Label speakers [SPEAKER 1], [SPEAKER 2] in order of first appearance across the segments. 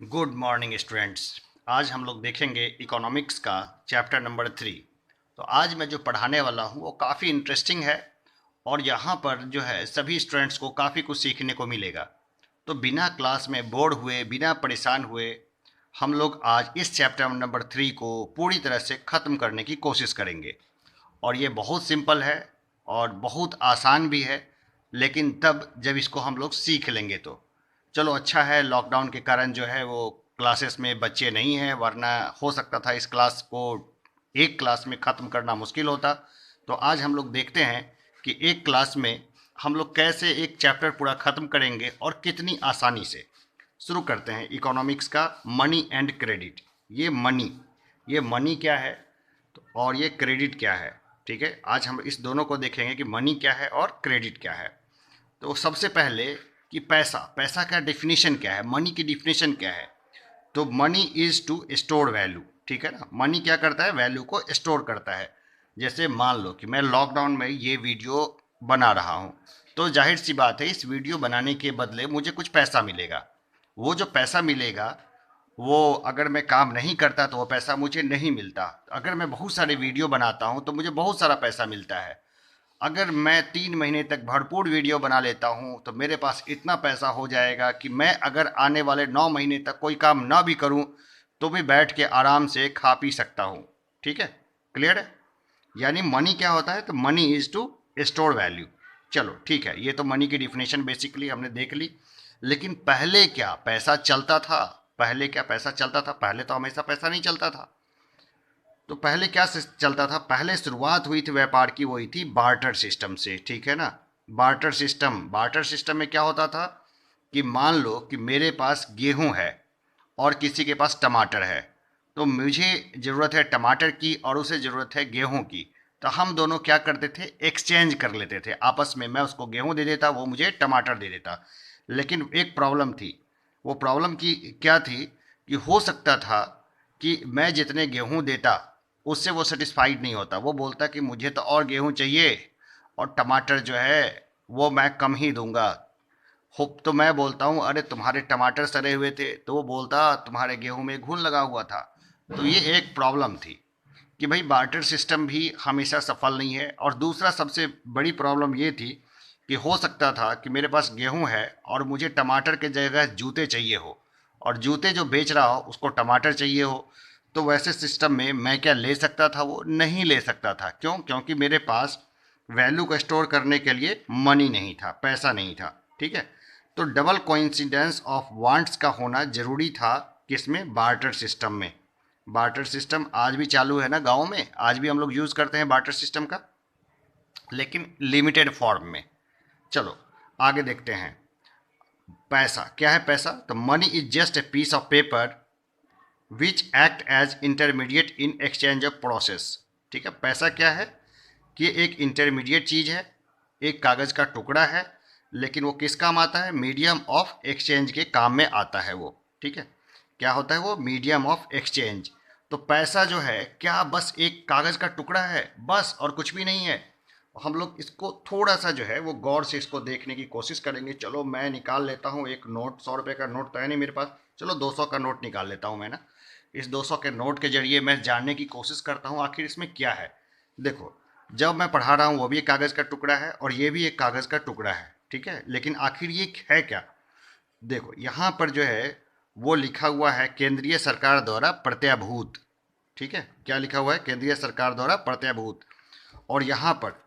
[SPEAKER 1] Good morning students. आज हम लोग देखेंगे इकोनॉमिक्स का चैप्टर नंबर 3। तो आज मैं जो पढ़ाने वाला हूँ वो काफ़ी इंटरेस्टिंग है और यहाँ पर जो है सभी स्टूडेंट्स को काफ़ी कुछ सीखने को मिलेगा। तो बिना क्लास में बोर हुए, बिना परेशान हुए, हम लोग आज इस चैप्टर नंबर 3 को पूरी तरह से ख़त्म करने की कोशिश करेंगे। और ये बहुत सिंपल है और बहुत आसान भी है, लेकिन तब जब इसको हम लोग सीख लेंगे तो चलो अच्छा है। लॉकडाउन के कारण जो है वो क्लासेस में बच्चे नहीं हैं, वरना हो सकता था इस क्लास को एक क्लास में ख़त्म करना मुश्किल होता। तो आज हम लोग देखते हैं कि एक क्लास में हम लोग कैसे एक चैप्टर पूरा ख़त्म करेंगे और कितनी आसानी से। शुरू करते हैं इकोनॉमिक्स का मनी एंड क्रेडिट। ये मनी क्या है तो और ये क्रेडिट क्या है। ठीक है, आज हम इस दोनों को देखेंगे कि मनी क्या है और क्रेडिट क्या है। तो सबसे पहले कि पैसा पैसा का डेफिनेशन क्या है, मनी की डेफिनेशन क्या है। तो money is to store value. ठीक है ना, मनी क्या करता है, वैल्यू को स्टोर करता है। जैसे मान लो कि मैं लॉकडाउन में ये वीडियो बना रहा हूँ, तो जाहिर सी बात है इस वीडियो बनाने के बदले मुझे कुछ पैसा मिलेगा। वो जो पैसा मिलेगा वो अगर मैं काम नहीं करता तो वो पैसा मुझे नहीं मिलता। अगर मैं बहुत सारे वीडियो बनाता हूँ तो मुझे बहुत सारा पैसा मिलता है। अगर मैं 3 महीने तक भरपूर वीडियो बना लेता हूँ तो मेरे पास इतना पैसा हो जाएगा कि मैं अगर आने वाले 9 महीने तक कोई काम ना भी करूँ तो भी बैठ के आराम से खा पी सकता हूँ। ठीक है, क्लियर है। यानी मनी क्या होता है, तो money is to store value. चलो ठीक है, ये तो मनी की डिफिनेशन बेसिकली हमने देख ली। लेकिन पहले क्या पैसा चलता था, पहले तो हमेशा पैसा नहीं चलता था। तो पहले क्या चलता था, पहले शुरुआत हुई थी व्यापार की, वही थी बार्टर सिस्टम से। ठीक है ना, बार्टर सिस्टम में क्या होता था कि मान लो कि मेरे पास गेहूं है और किसी के पास टमाटर है। तो मुझे ज़रूरत है टमाटर की और उसे ज़रूरत है गेहूं की। तो हम दोनों क्या करते थे, एक्सचेंज कर लेते थे आपस में। मैं उसको गेहूं दे देता, वो मुझे टमाटर दे देता। लेकिन एक प्रॉब्लम थी। वो प्रॉब्लम की क्या थी कि हो सकता था कि मैं जितने गेहूं देता उससे वो सेटिस्फाइड नहीं होता। वो बोलता कि मुझे तो और गेहूं चाहिए और टमाटर जो है वो मैं कम ही दूंगा। हो तो मैं बोलता हूँ अरे तुम्हारे टमाटर सड़े हुए थे, तो वो बोलता तुम्हारे गेहूं में घुन लगा हुआ था। तो ये एक प्रॉब्लम थी कि भाई बार्टर सिस्टम भी हमेशा सफल नहीं है। और दूसरा सबसे बड़ी प्रॉब्लम ये थी कि हो सकता था कि मेरे पास गेहूं है और मुझे टमाटर के जगह जूते चाहिए हो, और जूते जो बेच रहा हो उसको टमाटर चाहिए हो। तो वैसे सिस्टम में मैं क्या ले सकता था, वो नहीं ले सकता था। क्यों? क्योंकि मेरे पास वैल्यू को स्टोर करने के लिए मनी नहीं था, पैसा नहीं था। ठीक है, तो डबल कोइंसिडेंस ऑफ वांट्स का होना जरूरी था किसमें, बार्टर सिस्टम में। बार्टर सिस्टम आज भी चालू है ना गाँव में, आज भी हम लोग यूज़ करते हैं बार्टर सिस्टम का, लेकिन लिमिटेड फॉर्म में। चलो आगे देखते हैं। पैसा क्या है, पैसा तो money is just a piece of paper which act as intermediate in exchange of process. ठीक है, पैसा क्या है कि एक इंटरमीडिएट चीज़ है, एक कागज़ का टुकड़ा है, लेकिन वो किस काम आता है, मीडियम ऑफ एक्सचेंज के काम में आता है वो। ठीक है, क्या होता है वो, मीडियम ऑफ एक्सचेंज। तो पैसा जो है क्या बस एक कागज़ का टुकड़ा है बस, और कुछ भी नहीं है। हम लोग इसको थोड़ा सा जो है वो गौर से इसको देखने की कोशिश करेंगे। चलो मैं निकाल लेता हूँ एक नोट, 100 रुपये का नोट तो है नहीं मेरे पास, चलो 200 का नोट निकाल लेता हूँ मैं ना। इस 200 के नोट के जरिए मैं जानने की कोशिश करता हूँ आखिर इसमें क्या है। देखो, जब मैं पढ़ा रहा हूँ वो भी एक कागज़ का टुकड़ा है और ये भी एक कागज़ का टुकड़ा है। ठीक है, लेकिन आखिर ये है क्या। देखो यहाँ पर जो है वो लिखा हुआ है केंद्रीय सरकार द्वारा प्रत्याभूत। ठीक है, क्या लिखा हुआ है, केंद्रीय सरकार द्वारा प्रत्याभूत। और यहाँ पर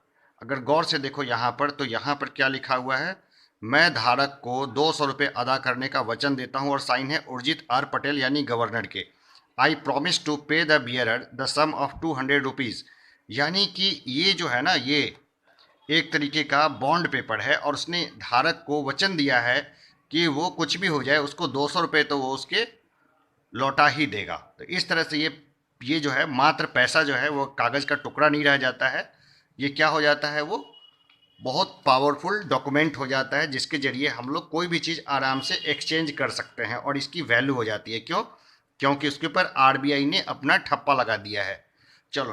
[SPEAKER 1] अगर गौर से देखो यहाँ पर, तो यहाँ पर क्या लिखा हुआ है, मैं धारक को 200 रुपये अदा करने का वचन देता हूँ, और साइन है उर्जित आर पटेल यानी गवर्नर के। I promise to pay the bearer the sum of 200 rupees. यानी कि ये जो है ना, ये एक तरीके का बॉन्ड पेपर है और उसने धारक को वचन दिया है कि वो कुछ भी हो जाए उसको 200 रुपये तो वो उसके लौटा ही देगा। तो इस तरह से ये जो है मात्र पैसा जो है वो कागज़ का टुकड़ा नहीं रह जाता है, ये क्या हो जाता है, वो बहुत पावरफुल डॉक्यूमेंट हो जाता है जिसके जरिए हम लोग कोई भी चीज़ आराम से एक्सचेंज कर सकते हैं और इसकी वैल्यू हो जाती है। क्यों? क्योंकि उसके ऊपर आरबीआई ने अपना ठप्पा लगा दिया है। चलो,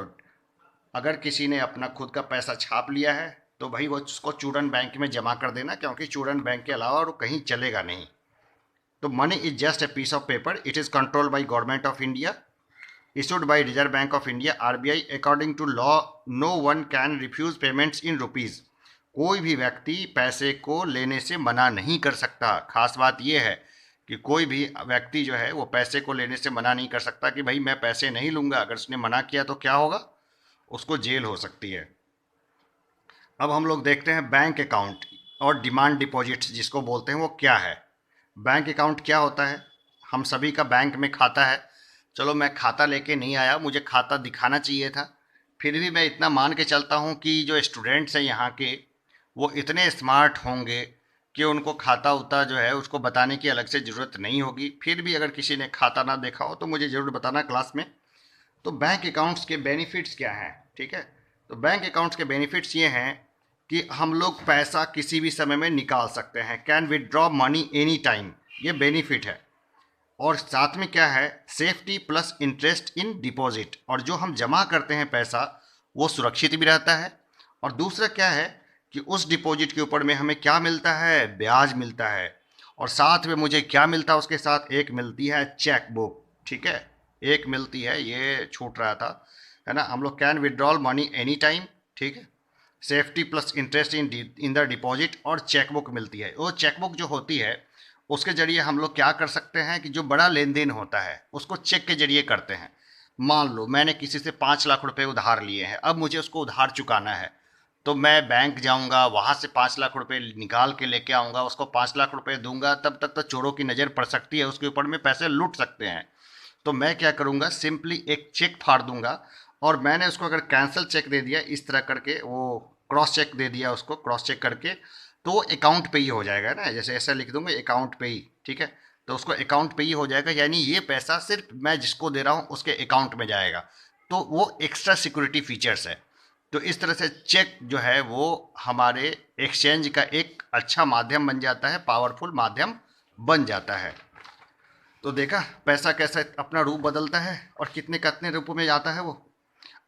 [SPEAKER 1] अगर किसी ने अपना खुद का पैसा छाप लिया है तो भाई वो उसको चूरन बैंक में जमा कर देना, क्योंकि चूरन बैंक के अलावा वो कहीं चलेगा नहीं। तो money is just a piece of paper, it is controlled by government of India, issued by Reserve Bank of India RBI. According to law, no one can refuse payments in rupees. कोई भी व्यक्ति पैसे को लेने से मना नहीं कर सकता। खास बात यह है कि कोई भी व्यक्ति जो है वो पैसे को लेने से मना नहीं कर सकता कि भाई मैं पैसे नहीं लूँगा। अगर उसने मना किया तो क्या होगा, उसको जेल हो सकती है। अब हम लोग देखते हैं बैंक अकाउंट और डिमांड डिपॉजिट्स जिसको बोलते हैं वो क्या है। बैंक अकाउंट क्या होता है? हम सभी का बैंक में खाता है। चलो मैं खाता लेके नहीं आया, मुझे खाता दिखाना चाहिए था, फिर भी मैं इतना मान के चलता हूँ कि जो स्टूडेंट्स हैं यहाँ के वो इतने स्मार्ट होंगे कि उनको खाता उता जो है उसको बताने की अलग से ज़रूरत नहीं होगी। फिर भी अगर किसी ने खाता ना देखा हो तो मुझे ज़रूर बताना क्लास में। तो बैंक अकाउंट्स के बेनिफिट्स क्या हैं, ठीक है? तो बैंक अकाउंट्स के बेनिफिट्स ये हैं कि हम लोग पैसा किसी भी समय में निकाल सकते हैं, can withdraw money any time, ये बेनिफिट है। और साथ में क्या है, safety plus interest in deposit, और जो हम जमा करते हैं पैसा वो सुरक्षित भी रहता है। और दूसरा क्या है कि उस डिपॉजिट के ऊपर में हमें क्या मिलता है, ब्याज मिलता है। और साथ में मुझे क्या मिलता है उसके साथ, एक मिलती है चेक बुक, ठीक है, एक मिलती है, ये छूट रहा था, है ना। हम लोग can withdrawal money any time, ठीक है, safety plus interest in the deposit, और चेकबुक मिलती है। वो चेकबुक जो होती है उसके ज़रिए हम लोग क्या कर सकते हैं कि जो बड़ा लेन देन होता है उसको चेक के ज़रिए करते हैं। मान लो मैंने किसी से 5 लाख रुपए उधार लिए हैं, अब मुझे उसको उधार चुकाना है, तो मैं बैंक जाऊंगा, वहाँ से 5 लाख रुपए निकाल के लेके आऊँगा, उसको 5 लाख रुपए दूंगा, तब तक तो चोरों की नज़र पड़ सकती है, उसके ऊपर में पैसे लूट सकते हैं। तो मैं क्या करूँगा, सिंपली एक चेक फाड़ दूंगा, और मैंने उसको अगर कैंसिल चेक दे दिया इस तरह करके, वो क्रॉस चेक दे दिया उसको, क्रॉस चेक करके, तो अकाउंट पे ही हो जाएगा ना, जैसे ऐसा लिख दूंगा अकाउंट पे ही, ठीक है, तो उसको अकाउंट पे ही हो जाएगा, यानी ये पैसा सिर्फ मैं जिसको दे रहा हूँ उसके अकाउंट में जाएगा। तो वो एक्स्ट्रा सिक्योरिटी फीचर्स है। तो इस तरह से चेक जो है वो हमारे एक्सचेंज का एक अच्छा माध्यम बन जाता है, पावरफुल माध्यम बन जाता है। तो देखा पैसा कैसे अपना रूप बदलता है और कितने कितने रूपों में जाता है वो।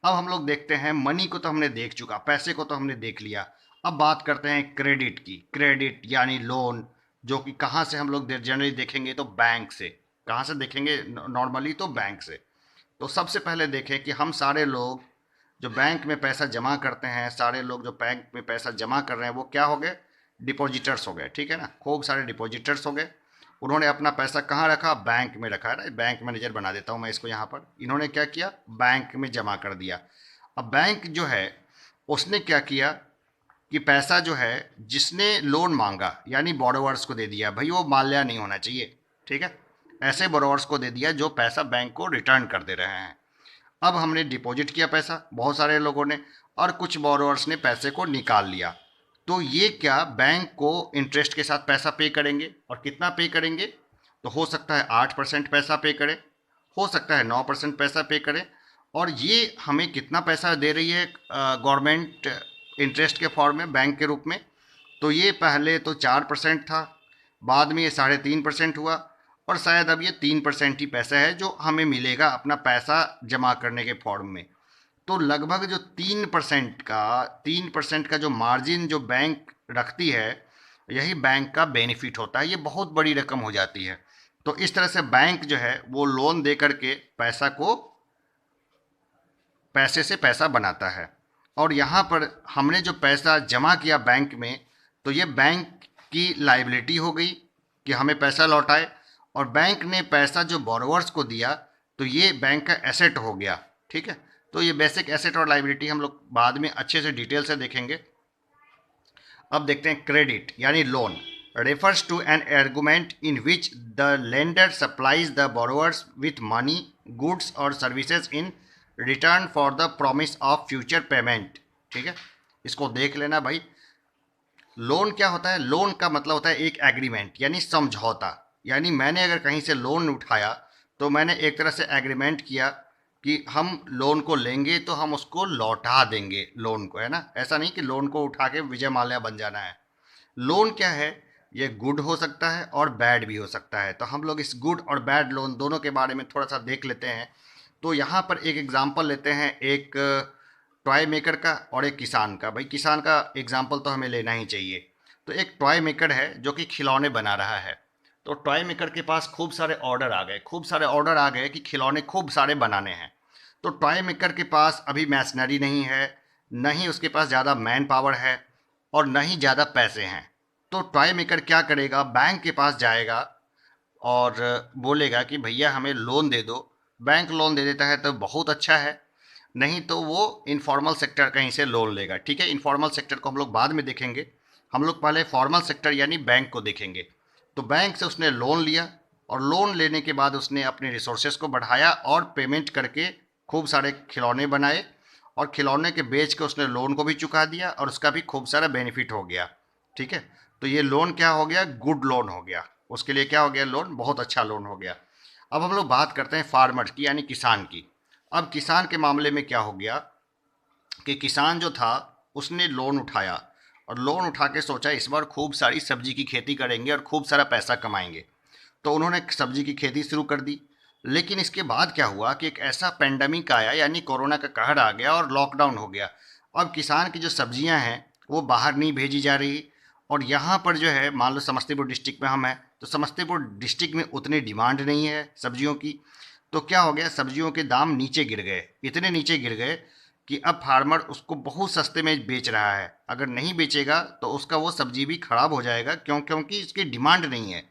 [SPEAKER 1] अब हम लोग देखते हैं, मनी को तो हमने देख चुका, पैसे को तो हमने देख लिया। अब बात करते हैं क्रेडिट की। क्रेडिट यानी लोन, जो कि कहाँ से हम लोग जनरली देखेंगे, तो बैंक से। कहाँ से देखेंगे नॉर्मली, तो बैंक से। तो सबसे पहले देखें कि हम सारे लोग जो बैंक में पैसा जमा करते हैं, सारे लोग जो बैंक में पैसा जमा कर रहे हैं वो क्या हो गए, डिपॉजिटर्स हो गए, ठीक है ना। खूब सारे डिपॉजिटर्स हो गए, उन्होंने अपना पैसा कहाँ रखा, बैंक में रखा है ना। बैंक मैनेजर बना देता हूँ मैं इसको यहाँ पर। इन्होंने क्या किया, बैंक में जमा कर दिया। अब बैंक जो है उसने क्या किया कि पैसा जो है जिसने लोन मांगा यानी बोरोवर्स को दे दिया। भाई वो माल्या नहीं होना चाहिए, ठीक है, ऐसे बोरोवर्स को दे दिया जो पैसा बैंक को रिटर्न कर दे रहे हैं। अब हमने डिपॉजिट किया पैसा बहुत सारे लोगों ने, और कुछ बोरोवर्स ने पैसे को निकाल लिया। तो ये क्या, बैंक को इंटरेस्ट के साथ पैसा पे करेंगे, और कितना पे करेंगे, तो हो सकता है 8% पैसा पे करें, हो सकता है 9% पैसा पे करें। और ये हमें कितना पैसा दे रही है गवर्नमेंट इंटरेस्ट के फॉर्म में, बैंक के रूप में। तो ये पहले तो 4% था, बाद में ये 3.5% हुआ, और शायद अब ये 3% ही पैसा है जो हमें मिलेगा अपना पैसा जमा करने के फॉर्म में। तो लगभग जो 3% का जो मार्जिन जो बैंक रखती है, यही बैंक का बेनिफिट होता है। ये बहुत बड़ी रकम हो जाती है। तो इस तरह से बैंक जो है वो लोन दे करके पैसा को, पैसे से पैसा बनाता है। और यहाँ पर हमने जो पैसा जमा किया बैंक में, तो ये बैंक की लाइबिलिटी हो गई कि हमें पैसा लौटाए, और बैंक ने पैसा जो बोरोवर्स को दिया तो ये बैंक का एसेट हो गया, ठीक है। तो ये बेसिक एसेट और लाइबिलिटी हम लोग बाद में अच्छे से डिटेल से देखेंगे। अब देखते हैं क्रेडिट यानी loan, refers to an argument in which the lender supplies the borrowers with money, goods और services in return for the promise of future payment, ठीक है। इसको देख लेना भाई। लोन क्या होता है, लोन का मतलब होता है एक एग्रीमेंट यानी समझौता। यानी मैंने अगर कहीं से लोन उठाया तो मैंने एक तरह से एग्रीमेंट किया कि हम लोन को लेंगे तो हम उसको लौटा देंगे लोन को, है ना। ऐसा नहीं कि लोन को उठा के विजय माल्या बन जाना है। लोन क्या है, ये गुड हो सकता है और बैड भी हो सकता है। तो हम लोग इस गुड और बैड लोन दोनों के बारे में थोड़ा सा देख लेते हैं। तो यहाँ पर एक एग्जांपल लेते हैं, एक टॉय मेकर का और एक किसान का। भाई किसान का एग्जांपल तो हमें लेना ही चाहिए। तो एक टॉय मेकर है जो कि खिलौने बना रहा है। तो टॉय मेकर के पास खूब सारे ऑर्डर आ गए, खूब सारे ऑर्डर आ गए कि खिलौने खूब सारे बनाने हैं। तो टॉय मेकर के पास अभी मैशनरी नहीं है, न ही उसके पास ज़्यादा मैन पावर है और न ही ज़्यादा पैसे हैं। तो टॉय मेकर क्या करेगा, बैंक के पास जाएगा और बोलेगा कि भैया हमें लोन दे दो। बैंक लोन दे देता है तो बहुत अच्छा है, नहीं तो वो इनफॉर्मल सेक्टर कहीं से लोन लेगा। ठीक है, इनफॉर्मल सेक्टर को हम लोग बाद में देखेंगे, हम लोग पहले फॉर्मल सेक्टर यानी बैंक को देखेंगे। तो बैंक से उसने लोन लिया और लोन लेने के बाद उसने अपने रिसोर्सेज को बढ़ाया और पेमेंट करके खूब सारे खिलौने बनाए और खिलौने के बेच के उसने लोन को भी चुका दिया और उसका भी खूब सारा बेनिफिट हो गया। ठीक है, तो ये लोन क्या हो गया, गुड लोन हो गया, उसके लिए क्या हो गया, लोन बहुत अच्छा लोन हो गया। अब हम लोग बात करते हैं फार्मर की यानी किसान की। अब किसान के मामले में क्या हो गया कि किसान जो था उसने लोन उठाया और लोन उठा के सोचा इस बार खूब सारी सब्जी की खेती करेंगे और खूब सारा पैसा कमाएंगे। तो उन्होंने सब्जी की खेती शुरू कर दी। लेकिन इसके बाद क्या हुआ कि एक ऐसा पेंडेमिक आया यानी कोरोना का कहर आ गया और लॉकडाउन हो गया। अब किसान की जो सब्जियां हैं वो बाहर नहीं भेजी जा रही और यहाँ पर जो है, मान लो समस्तीपुर डिस्ट्रिक्ट में हम हैं तो समस्तीपुर डिस्ट्रिक्ट में उतनी डिमांड नहीं है सब्जियों की। तो क्या हो गया, सब्जियों के दाम नीचे गिर गए, इतने नीचे गिर गए कि अब फार्मर उसको बहुत सस्ते में बेच रहा है। अगर नहीं बेचेगा तो उसका वो सब्जी भी खराब हो जाएगा, क्योंकि इसकी डिमांड नहीं है।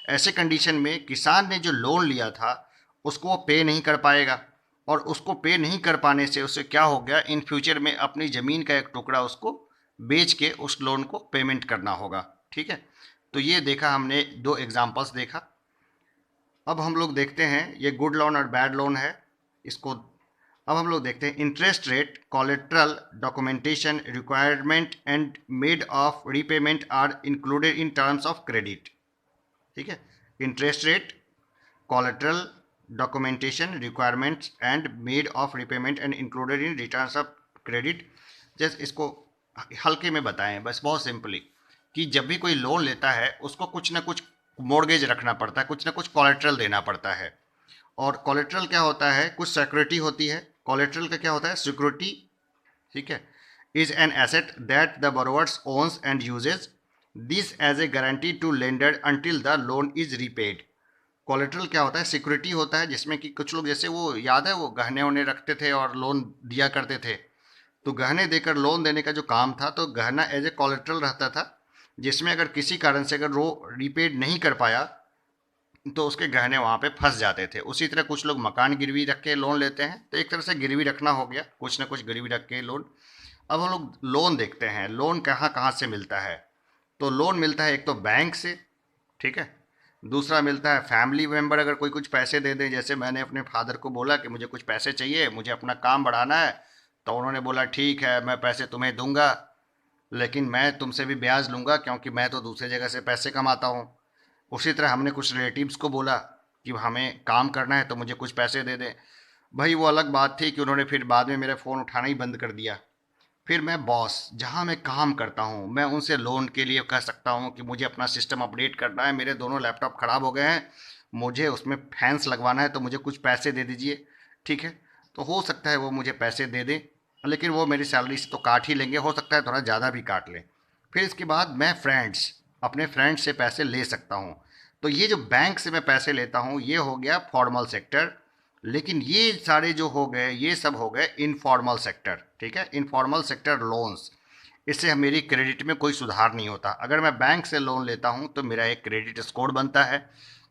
[SPEAKER 1] ऐसे कंडीशन में किसान ने जो लोन लिया था उसको वो पे नहीं कर पाएगा और उसको पे नहीं कर पाने से उससे क्या हो गया, इन फ्यूचर में अपनी ज़मीन का एक टुकड़ा उसको बेच के उस लोन को पेमेंट करना होगा। ठीक है, तो ये देखा हमने, दो एग्जांपल्स देखा। अब हम लोग देखते हैं, ये गुड लोन और बैड लोन है इसको। अब हम लोग देखते हैं interest rate, collateral, documentation requirement and made of repayment are included in terms of credit. ठीक है, interest rate, collateral, documentation requirements and made of repayment and included in returns of credit। जैसे इसको हल्के में बताएं बस, बहुत सिंपली, कि जब भी कोई लोन लेता है उसको कुछ ना कुछ मोर्गेज रखना पड़ता है, कुछ ना कुछ कोलेट्रल देना पड़ता है। और कोलेट्रल क्या होता है, कुछ सिक्योरिटी होती है। कोलेट्रल का क्या होता है, सिक्योरिटी। ठीक है, is an asset that the borrowers owns and uses this as a guarantee to lender until the loan is repaid. Collateral क्या होता है, सिक्योरिटी होता है, जिसमें कि कुछ लोग, जैसे वो याद है वो गहने वहने रखते थे और लोन दिया करते थे। तो गहने देकर लोन देने का जो काम था, तो गहना एज ए कोलेट्रल रहता था, जिसमें अगर किसी कारण से अगर वो रीपेड नहीं कर पाया तो उसके गहने वहाँ पे फंस जाते थे। उसी तरह कुछ लोग मकान गिरवी रख के लोन लेते हैं, तो एक तरह से गिरवी रखना हो गया, कुछ ना कुछ गिरवी रख के लोन। अब हम लोग लोन देखते हैं, लोन कहाँ कहाँ से मिलता है। तो लोन मिलता है एक तो बैंक से, ठीक है। दूसरा मिलता है फैमिली मेम्बर, अगर कोई कुछ पैसे दे दें, जैसे मैंने अपने फादर को बोला कि मुझे कुछ पैसे चाहिए, मुझे अपना काम बढ़ाना है, तो उन्होंने बोला ठीक है मैं पैसे तुम्हें दूंगा, लेकिन मैं तुमसे भी ब्याज लूँगा क्योंकि मैं तो दूसरी जगह से पैसे कमाता हूँ। उसी तरह हमने कुछ रिलेटिव्स को बोला कि हमें काम करना है तो मुझे कुछ पैसे दे दें। भाई वो अलग बात थी कि उन्होंने फिर बाद में मेरा फ़ोन उठाना ही बंद कर दिया। फिर मैं बॉस, जहाँ मैं काम करता हूँ, मैं उनसे लोन के लिए कह सकता हूँ कि मुझे अपना सिस्टम अपडेट करना है, मेरे दोनों लैपटॉप ख़राब हो गए हैं, मुझे उसमें फैंस लगवाना है, तो मुझे कुछ पैसे दे दीजिए। ठीक है, तो हो सकता है वो मुझे पैसे दे दें, लेकिन वो मेरी सैलरी से तो काट ही लेंगे, हो सकता है थोड़ा ज़्यादा भी काट लें। फिर इसके बाद मैं अपने फ्रेंड्स से पैसे ले सकता हूँ। तो ये जो बैंक से मैं पैसे लेता हूँ ये हो गया फॉर्मल सेक्टर। लेकिन ये सारे जो हो गए ये सब हो गए इनफॉर्मल सेक्टर। ठीक है, इनफॉर्मल सेक्टर लोन्स, इससे मेरी क्रेडिट में कोई सुधार नहीं होता। अगर मैं बैंक से लोन लेता हूँ तो मेरा एक क्रेडिट स्कोर बनता है,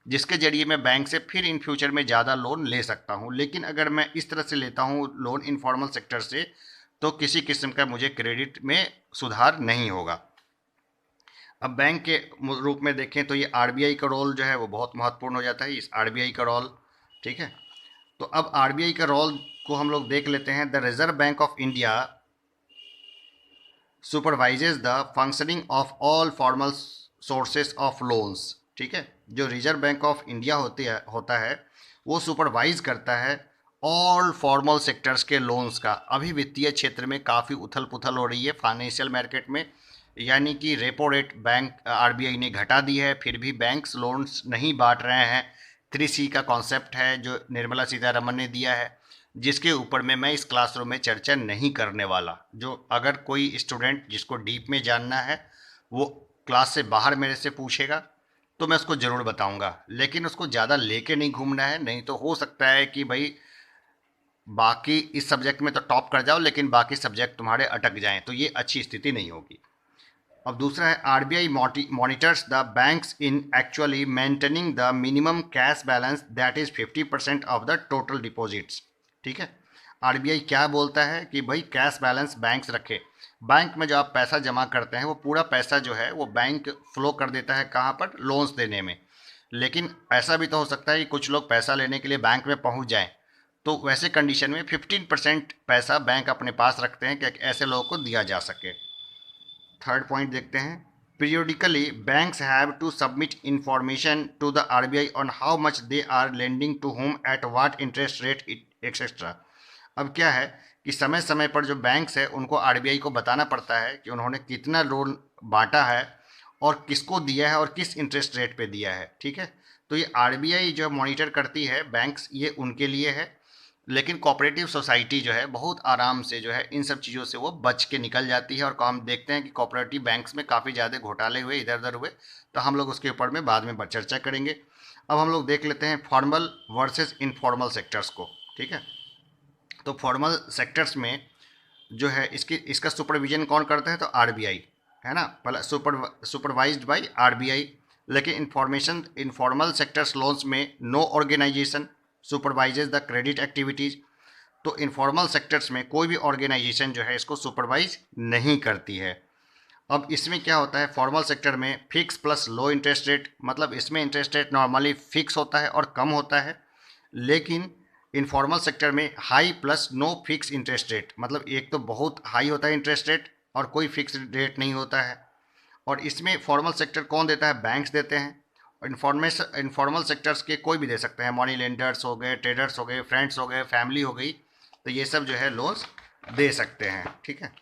[SPEAKER 1] जिसके जरिए मैं बैंक से फिर इन फ्यूचर में ज़्यादा लोन ले सकता हूँ। लेकिन अगर मैं इस तरह से लेता हूँ लोन इनफॉर्मल सेक्टर से, तो किसी किस्म का मुझे क्रेडिट में सुधार नहीं होगा। अब बैंक के रूप में देखें तो ये आरबीआई का रोल जो है वो बहुत महत्वपूर्ण हो जाता है, इस आरबीआई का रोल। ठीक है, तो अब आरबीआई का रोल को हम लोग देख लेते हैं। The reserve bank of India supervises the functioning of all formal sources of loans. ठीक है, जो रिजर्व बैंक ऑफ इंडिया होता है वो सुपरवाइज करता है ऑल फॉर्मल सेक्टर्स के लोन्स का। अभी वित्तीय क्षेत्र में काफ़ी उथल पुथल हो रही है फाइनेंशियल मार्केट में, यानी कि रेपो रेट बैंक आरबीआई ने घटा दी है, फिर भी बैंक्स लोन्स नहीं बांट रहे हैं। 3C का कॉन्सेप्ट है जो निर्मला सीतारमन ने दिया है, जिसके ऊपर में मैं इस क्लासरूम में चर्चा नहीं करने वाला। जो अगर कोई स्टूडेंट जिसको डीप में जानना है वो क्लास से बाहर मेरे से पूछेगा, तो मैं उसको ज़रूर बताऊंगा, लेकिन उसको ज़्यादा लेके नहीं घूमना है, नहीं तो हो सकता है कि भाई बाकी इस सब्जेक्ट में तो टॉप कर जाओ लेकिन बाकी सब्जेक्ट तुम्हारे अटक जाएं, तो ये अच्छी स्थिति नहीं होगी। अब दूसरा है RBI monitors the banks in actually maintaining the minimum cash balance that is 50% of the total deposits. ठीक है, आरबीआई क्या बोलता है कि भाई कैश बैलेंस बैंक्स रखे। बैंक में जो आप पैसा जमा करते हैं वो पूरा पैसा जो है वो बैंक फ्लो कर देता है कहाँ पर, लोन्स देने में। लेकिन ऐसा भी तो हो सकता है कि कुछ लोग पैसा लेने के लिए बैंक में पहुंच जाएं, तो वैसे कंडीशन में 15% पैसा बैंक अपने पास रखते हैं कि ऐसे लोगों को दिया जा सके। थर्ड पॉइंट देखते हैं, periodically banks have to submit information to the RBI on how much they are lending to whom at what interest rate etc. अब क्या है कि समय समय पर जो बैंक्स है उनको आरबीआई को बताना पड़ता है कि उन्होंने कितना लोन बांटा है और किसको दिया है और किस इंटरेस्ट रेट पे दिया है। ठीक है, तो ये आरबीआई जो मॉनिटर करती है बैंक्स, ये उनके लिए है। लेकिन कोऑपरेटिव सोसाइटी जो है बहुत आराम से जो है इन सब चीज़ों से वो बच के निकल जाती है, और हम देखते हैं कि कोऑपरेटिव बैंक्स में काफ़ी ज़्यादा घोटाले हुए, इधर उधर हुए, तो हम लोग उसके ऊपर में बाद में चर्चा करेंगे। अब हम लोग देख लेते हैं फॉर्मल वर्सेस इनफॉर्मल सेक्टर्स को। ठीक है, तो फॉर्मल सेक्टर्स में जो है इसका सुपरविजन कौन करता है, तो आरबीआई है ना, पहले सुपरवाइज्ड बाय आरबीआई। लेकिन इनफॉर्मल सेक्टर्स लोन्स में no organisation supervises the credit activities. तो इनफॉर्मल सेक्टर्स में कोई भी ऑर्गेनाइजेशन जो है इसको सुपरवाइज नहीं करती है। अब इसमें क्या होता है, फॉर्मल सेक्टर में fix plus low interest rate, मतलब इसमें इंटरेस्ट रेट नॉर्मली फिक्स होता है और कम होता है। लेकिन इनफॉर्मल सेक्टर में high plus no fix interest rate, मतलब एक तो बहुत हाई होता है इंटरेस्ट रेट और कोई फिक्स रेट नहीं होता है। और इसमें फॉर्मल सेक्टर कौन देता है, बैंक्स देते हैं। इनफॉर्मल सेक्टर्स के कोई भी दे सकते हैं, मनी लेंडर्स हो गए, ट्रेडर्स हो गए, फ्रेंड्स हो गए, फैमिली हो गई, तो ये सब जो है लोन्स दे सकते हैं। ठीक है,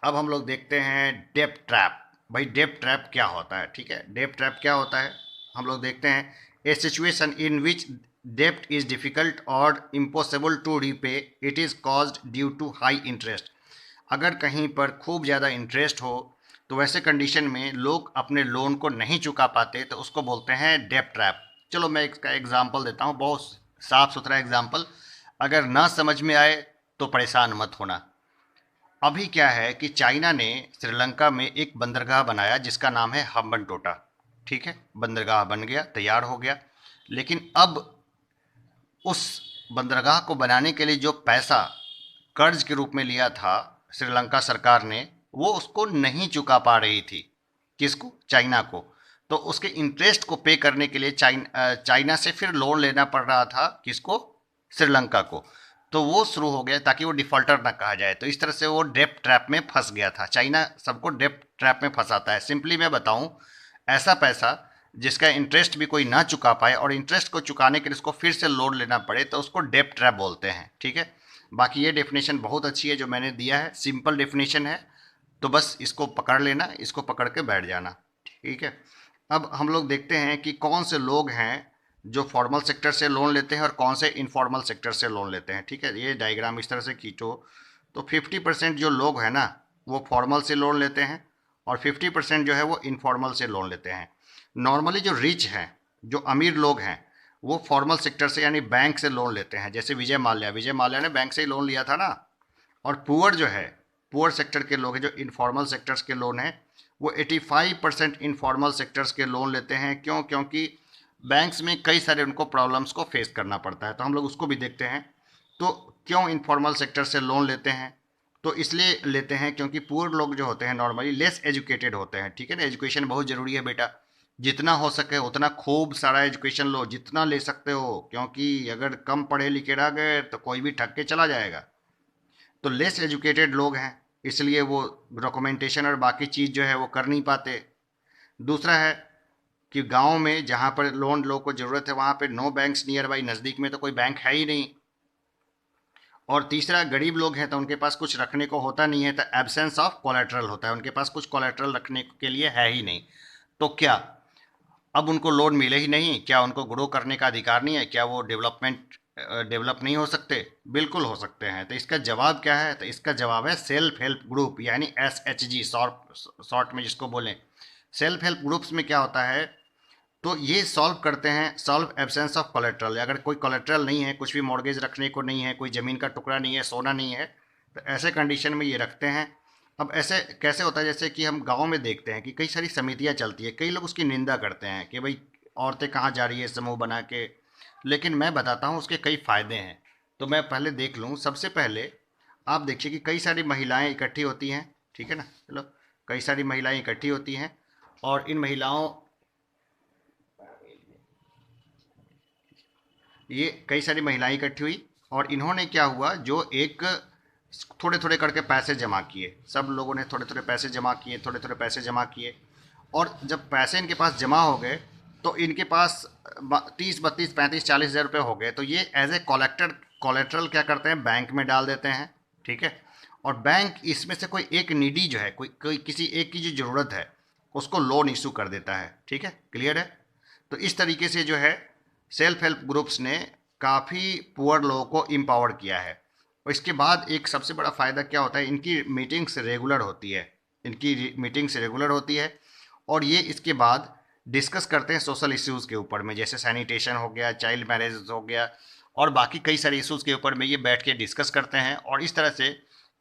[SPEAKER 1] अब हम लोग देखते हैं डेप्ट ट्रैप। भाई डेप्ट ट्रैप क्या होता है, ठीक है, डेप्ट ट्रैप क्या होता है, हम लोग देखते हैं, ए सिचुएशन इन विच डेप्ट इज डिफिकल्ट और impossible to repay, it is caused due to high interest. अगर कहीं पर खूब ज़्यादा इंटरेस्ट हो तो वैसे कंडीशन में लोग अपने लोन को नहीं चुका पाते, तो उसको बोलते हैं डेप्ट ट्रैप। चलो मैं इसका एग्जांपल देता हूँ, बहुत साफ सुथरा एग्जांपल, अगर ना समझ में आए तो परेशान मत होना। अभी क्या है कि चाइना ने श्रीलंका में एक बंदरगाह बनाया जिसका नाम है हम्बनटोटा। ठीक है, बंदरगाह बन गया, तैयार हो गया, लेकिन अब उस बंदरगाह को बनाने के लिए जो पैसा कर्ज के रूप में लिया था श्रीलंका सरकार ने, वो उसको नहीं चुका पा रही थी। किसको, चाइना को। तो उसके इंटरेस्ट को पे करने के लिए चाइना से फिर लोन लेना पड़ रहा था, किसको, श्रीलंका को। तो वो शुरू हो गया ताकि वो डिफॉल्टर ना कहा जाए, तो इस तरह से वो डेप्ट ट्रैप में फंस गया था। चाइना सबको डेप्ट ट्रैप में फंसाता है। सिंपली मैं बताऊं, ऐसा पैसा जिसका इंटरेस्ट भी कोई ना चुका पाए और इंटरेस्ट को चुकाने के लिए उसको फिर से लोन लेना पड़े, तो उसको डेप्ट ट्रैप बोलते हैं। ठीक है, बाकी ये डेफिनेशन बहुत अच्छी है जो मैंने दिया है, सिंपल डेफिनेशन है, तो बस इसको पकड़ लेना, इसको पकड़ के बैठ जाना। ठीक है, अब हम लोग देखते हैं कि कौन से लोग हैं जो फॉर्मल सेक्टर से लोन लेते हैं और कौन से इनफॉर्मल सेक्टर से लोन लेते हैं। ठीक है, ये डायग्राम इस तरह से खींचो, तो 50% जो लोग हैं ना वो फॉर्मल से लोन लेते हैं और 50% जो है वो इनफॉर्मल से लोन लेते हैं। नॉर्मली जो रिच हैं, जो अमीर लोग हैं, वो फॉर्मल सेक्टर से यानी बैंक से लोन लेते हैं, जैसे विजय माल्या ने बैंक से ही लोन लिया था ना। और पुअर जो है, पुअर सेक्टर के लोग हैं जो इनफॉर्मल सेक्टर्स के लोन हैं, वो 85% इनफॉर्मल सेक्टर्स के लोन लेते हैं। क्यों, क्योंकि बैंक्स में कई सारे उनको प्रॉब्लम्स को फेस करना पड़ता है, तो हम लोग उसको भी देखते हैं। तो क्यों इनफॉर्मल सेक्टर से लोन लेते हैं, तो इसलिए लेते हैं क्योंकि पुअर लोग जो होते हैं नॉर्मली लेस एजुकेटेड होते हैं। ठीक है ना, एजुकेशन बहुत ज़रूरी है बेटा, जितना हो सके उतना खूब सारा एजुकेशन लो, जितना ले सकते हो, क्योंकि अगर कम पढ़े लिखे रह गए तो कोई भी ठग के चला जाएगा। तो लेस एजुकेटेड लोग हैं, इसलिए वो डॉक्यूमेंटेशन और बाकी चीज़ जो है वो कर नहीं पाते। दूसरा है कि गांव में जहाँ पर लोन लोगों को ज़रूरत है वहाँ पे नो बैंक्स नियर बाई, नज़दीक में तो कोई बैंक है ही नहीं। और तीसरा, गरीब लोग हैं तो उनके पास कुछ रखने को होता नहीं है, तो एब्सेंस ऑफ कोलेट्रल होता है, उनके पास कुछ कोलेट्रल रखने के लिए है ही नहीं। तो क्या अब उनको लोन मिले ही नहीं, क्या उनको ग्रो करने का अधिकार नहीं है, क्या वो डेवलप नहीं हो सकते? बिल्कुल हो सकते हैं। तो इसका जवाब क्या है, तो इसका जवाब है सेल्फ हेल्प ग्रुप, यानी SHG, शॉर्ट में जिसको बोलें, सेल्फ हेल्प ग्रुप्स में क्या होता है, तो ये सॉल्व करते हैं, सॉल्व एब्सेंस ऑफ कोलेट्रल। अगर कोई कोलेट्रल नहीं है, कुछ भी मॉर्गेज रखने को नहीं है, कोई ज़मीन का टुकड़ा नहीं है, सोना नहीं है, तो ऐसे कंडीशन में ये रखते हैं। अब ऐसे कैसे होता है, जैसे कि हम गांव में देखते हैं कि कई सारी समितियां चलती है, कई लोग उसकी निंदा करते हैं कि भाई औरतें कहाँ जा रही है समूह बना के, लेकिन मैं बताता हूँ उसके कई फ़ायदे हैं। तो मैं पहले देख लूँ। सबसे पहले आप देखिए कि कई सारी महिलाएं इकट्ठी होती हैं, ठीक है ना, चलो, कई सारी महिलाएं इकट्ठी होती हैं, और इन महिलाओं, ये कई सारी महिलाएं इकट्ठी हुई, और इन्होंने क्या हुआ, जो एक थोड़े थोड़े करके पैसे जमा किए, सब लोगों ने थोड़े थोड़े पैसे जमा किए, थोड़े थोड़े पैसे जमा किए, और जब पैसे इनके पास जमा हो गए तो इनके पास 30, 32, 35, 40 हज़ार रुपये हो गए। तो ये एज ए कलेक्टर कोलेट्रल क्या करते हैं, बैंक में डाल देते हैं, ठीक है। और बैंक इसमें से कोई एक नीडी जो है, कोई किसी एक की जो ज़रूरत है, उसको लोन इशू कर देता है, ठीक है, क्लियर है। तो इस तरीके से जो है सेल्फ हेल्प ग्रुप्स ने काफ़ी पुअर लोगों को एम्पावर किया है। और इसके बाद एक सबसे बड़ा फ़ायदा क्या होता है, इनकी मीटिंग्स रेगुलर होती है, इनकी मीटिंग्स रेगुलर होती है, और ये इसके बाद डिस्कस करते हैं सोशल इश्यूज़ के ऊपर में, जैसे सैनिटेशन हो गया, चाइल्ड मैरिज हो गया, और बाकी कई सारे इश्यूज़ के ऊपर में ये बैठ के डिस्कस करते हैं, और इस तरह से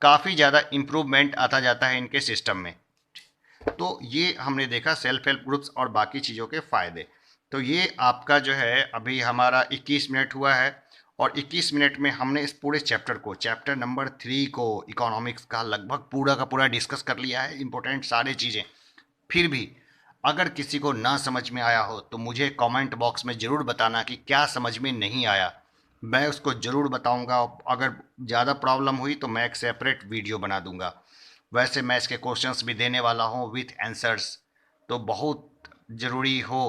[SPEAKER 1] काफ़ी ज़्यादा इम्प्रूवमेंट आता जाता है इनके सिस्टम में। तो ये हमने देखा सेल्फ हेल्प ग्रुप्स और बाकी चीज़ों के फ़ायदे। तो ये आपका जो है अभी हमारा 21 मिनट हुआ है, और 21 मिनट में हमने इस पूरे चैप्टर को, चैप्टर नंबर 3 को, इकोनॉमिक्स का, लगभग पूरा का पूरा डिस्कस कर लिया है, इंपॉर्टेंट सारी चीज़ें। फिर भी अगर किसी को ना समझ में आया हो तो मुझे कमेंट बॉक्स में ज़रूर बताना कि क्या समझ में नहीं आया, मैं उसको ज़रूर बताऊंगा। अगर ज़्यादा प्रॉब्लम हुई तो मैं एक सेपरेट वीडियो बना दूंगा। वैसे मैं इसके क्वेश्चंस भी देने वाला हूँ विथ आंसर्स, तो बहुत ज़रूरी हो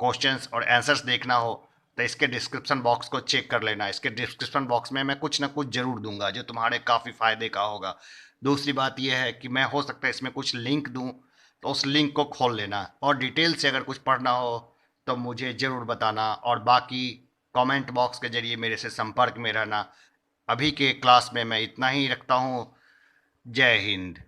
[SPEAKER 1] क्वेश्चंस और आंसर्स देखना हो तो इसके डिस्क्रिप्शन बॉक्स को चेक कर लेना। इसके डिस्क्रिप्शन बॉक्स में मैं कुछ ना कुछ ज़रूर दूंगा जो तुम्हारे काफ़ी फ़ायदे का होगा। दूसरी बात यह है कि मैं हो सकता है इसमें कुछ लिंक दूं, तो उस लिंक को खोल लेना, और डिटेल से अगर कुछ पढ़ना हो तो मुझे ज़रूर बताना, और बाकी कमेंट बॉक्स के ज़रिए मेरे से संपर्क में रहना। अभी के क्लास में मैं इतना ही रखता हूँ। जय हिंद।